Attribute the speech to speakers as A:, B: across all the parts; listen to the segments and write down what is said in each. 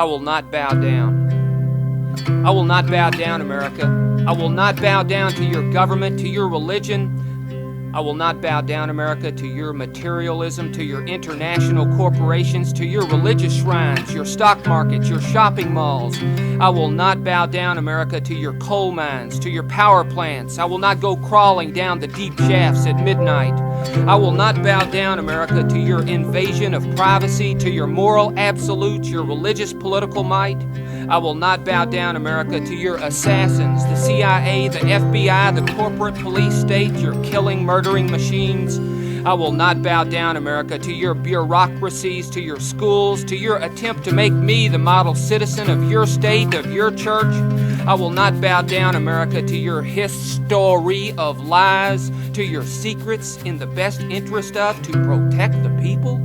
A: I will not bow down. I will not bow down, America. I will not bow down to your government, to your religion. I will not bow down, America, to your materialism, to your international corporations, to your religious shrines, your stock markets, your shopping malls. I will not bow down, America, to your coal mines, to your power plants. I will not go crawling down the deep shafts at midnight. I will not bow down, America, to your invasion of privacy, to your moral absolutes, your religious political might. I will not bow down, America, to your assassins, the CIA, the FBI, the corporate police state, your killing, murdering machines. I will not bow down, America, to your bureaucracies, to your schools, to your attempt to make me the model citizen of your state, of your church. I will not bow down, America, to your history of lies, to your secrets in the best interest of to protect the people.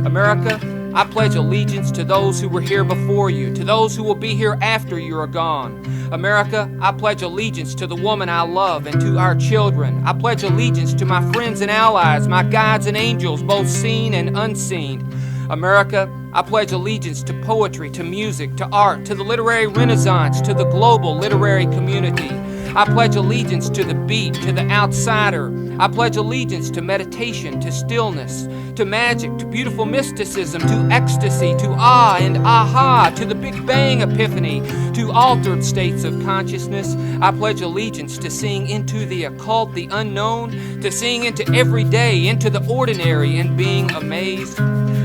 A: America, I pledge allegiance to those who were here before you, to those who will be here after you are gone. America, I pledge allegiance to the woman I love and to our children. I pledge allegiance to my friends and allies, my guides and angels, both seen and unseen. America, I pledge allegiance to poetry, to music, to art, to the literary renaissance, to the global literary community. I pledge allegiance to the beat, to the outsider. I pledge allegiance to meditation, to stillness, to magic, to beautiful mysticism, to ecstasy, to awe and aha, to the Big Bang epiphany, to altered states of consciousness. I pledge allegiance to seeing into the occult, the unknown, to seeing into every day, into the ordinary, and being amazed.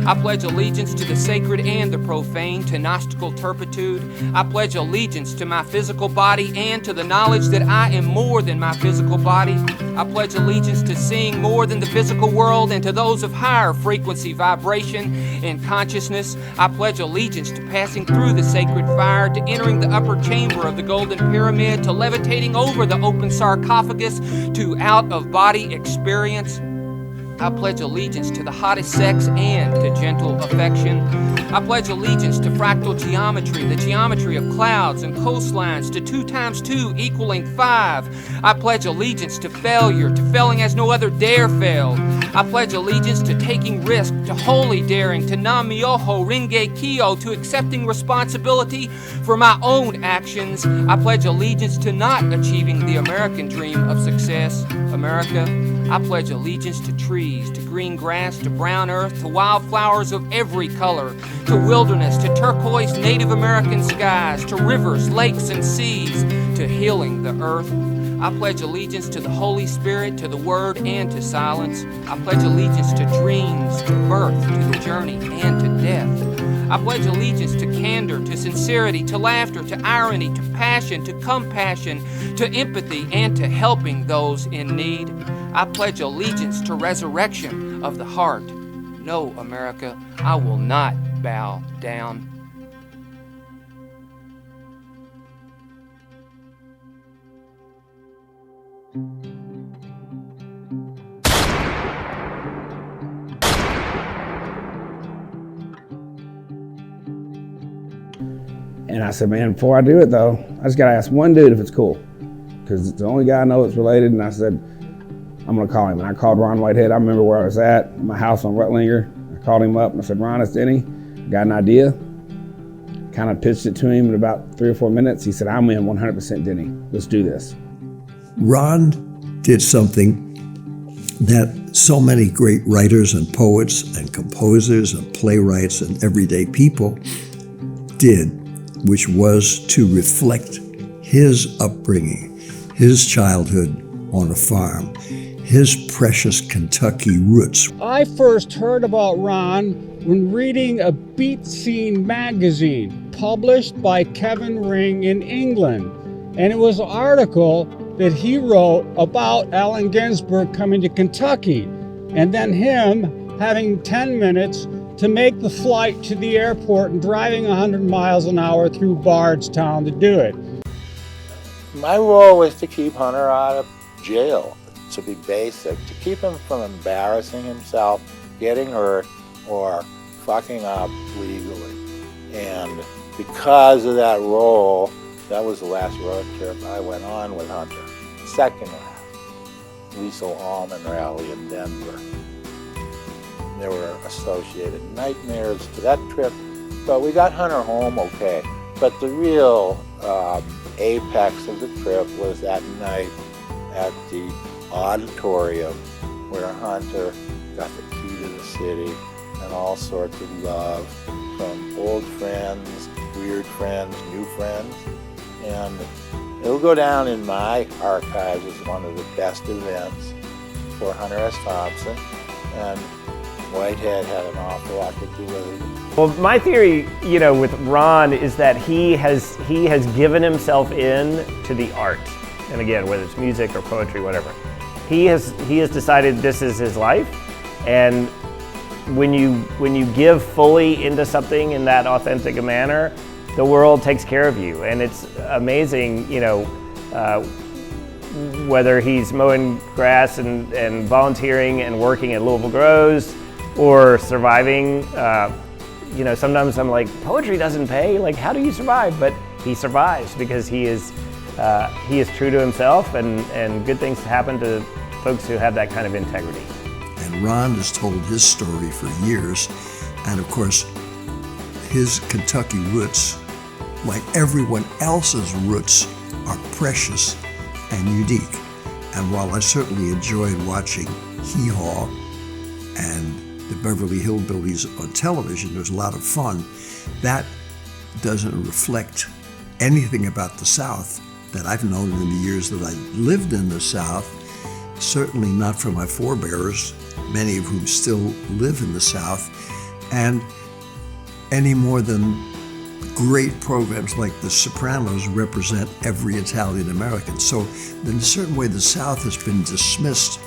A: I pledge allegiance to the sacred and the profane, to Gnostical turpitude. I pledge allegiance to my physical body and to the knowledge that I am more than my physical body. I pledge allegiance to seeing more than the physical world and to those of higher frequency, vibration, and consciousness. I pledge allegiance to passing through the sacred fire, to entering the upper chamber of the Golden Pyramid, to levitating over the open sarcophagus, to out-of-body experience. I pledge allegiance to the hottest sex and to gentle affection. I pledge allegiance to fractal geometry, the geometry of clouds and coastlines, to 2 times 2 equaling 5. I pledge allegiance to failure, to failing as no other dare fail. I pledge allegiance to taking risk, to holy daring, to nam-myoho renge kyo, to accepting responsibility for my own actions. I pledge allegiance to not achieving the American dream of success. America, I pledge allegiance to trees, to green grass, to brown earth, to wildflowers of every color, to wilderness, to turquoise Native American skies, to rivers, lakes, and seas, to healing the earth. I pledge allegiance to the Holy Spirit, to the Word, and to silence. I pledge allegiance to dreams, to birth, to the journey, and to death. I pledge allegiance to candor, to sincerity, to laughter, to irony, to passion, to compassion, to empathy, and to helping those in need. I pledge allegiance to resurrection of the heart. No, America, I will not bow down.
B: And I said, man, before I do it though, I just gotta ask one dude if it's cool. Because it's the only guy I know that's related. And I said, I'm gonna call him. And I called Ron Whitehead. I remember where I was at my house on Rutlinger. I called him up and I said, Ron, it's Denny. Got an idea. Kind of pitched it to him in about 3 or 4 minutes. He said, I'm in 100% Denny. Let's do this.
C: Ron did something that so many great writers and poets and composers and playwrights and everyday people did, which was to reflect his upbringing, his childhood on a farm, his precious Kentucky roots.
D: I first heard about Ron when reading a beat scene magazine published by Kevin Ring in England. And it was an article that he wrote about Allen Ginsberg coming to Kentucky, and then him having 10 minutes to make the flight to the airport and driving 100 miles an hour through Bardstown to do it.
E: My role was to keep Hunter out of jail, to be basic, to keep him from embarrassing himself, getting hurt, or fucking up legally. And because of that role, that was the last road trip I went on with Hunter. Second last, Liesl Almond rally in Denver. There were associated nightmares to that trip, But we got Hunter home okay. But the real apex of the trip was that night at the auditorium where Hunter got the key to the city and all sorts of love from old friends, weird friends, new friends. And it'll go down in my archives as one of the best events for Hunter S. Thompson. And Whitehead had an awful lot to do with it.
F: Well, my theory, with Ron is that he has given himself in to the art. And again, whether it's music or poetry, whatever. He has decided this is his life. And when you give fully into something in that authentic a manner, the world takes care of you. And it's amazing, whether he's mowing grass and volunteering and working at Louisville Grows or surviving. Sometimes I'm like, poetry doesn't pay. Like, how do you survive? But he survives because he is true to himself, and good things happen to folks who have that kind of integrity.
C: And Ron has told his story for years, and of course, his Kentucky roots, like everyone else's roots, are precious and unique. And while I certainly enjoyed watching Hee Haw and the Beverly Hillbillies on television, there's a lot of fun, that doesn't reflect anything about the South that I've known in the years that I lived in the South, certainly not from my forebears, many of whom still live in the South, and any more than great programs like The Sopranos represent every Italian American. So in a certain way, the South has been dismissed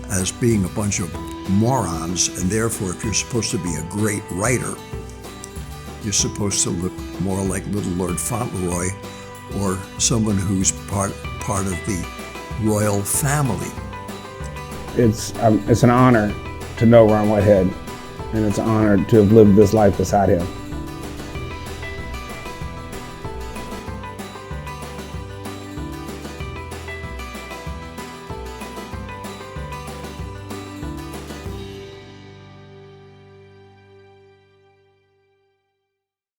C: as being a bunch of morons, and therefore if you're supposed to be a great writer, you're supposed to look more like Little Lord Fauntleroy or someone who's part of the royal family.
B: It's an honor to know Ron Whitehead, and it's an honor to have lived this life beside him.